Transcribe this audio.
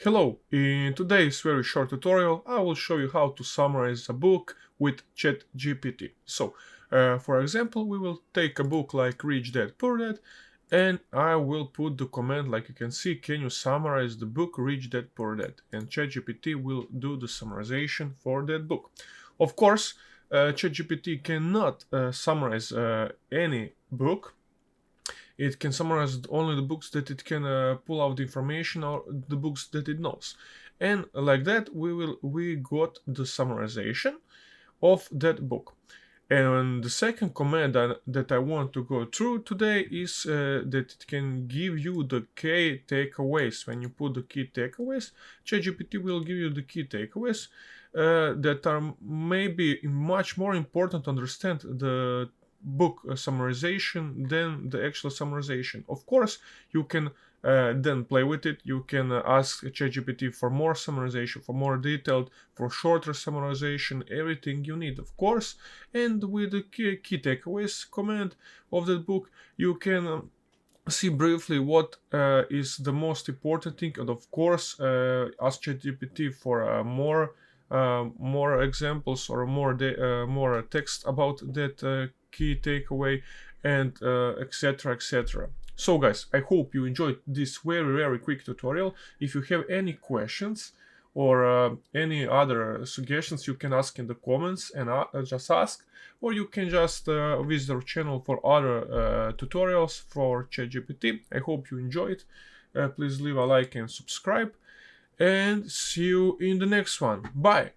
Hello, in today's very short tutorial I will show you how to summarize a book with ChatGPT. For example, we will take a book like Rich Dad Poor Dad and I will put the command like you can see, can you summarize the book Rich Dad Poor Dad? And ChatGPT will do the summarization for that book. Of course, ChatGPT cannot summarize any book. It can summarize only the books that it can pull out the information or the books that it knows. And like that, we got the summarization of that book. And the second command that I want to go through today is that it can give you the key takeaways. When you put the key takeaways, ChatGPT will give you the key takeaways that are maybe much more important to understand the book summarization than the actual summarization. Of course, you can then play with it. You can ask ChatGPT for more summarization, for more detailed, for shorter summarization, everything you need, of course. And with the key takeaways command of that book, you can see briefly what is the most important thing, and of course ask ChatGPT for more examples or more text about that key takeaway, and etc. etc. So guys, I hope you enjoyed this very quick tutorial. If you have any questions or any other suggestions, you can ask in the comments and just ask, or you can just visit our channel for other tutorials for ChatGPT. I hope you enjoyed. Please leave a like and subscribe, and see you in the next one. Bye!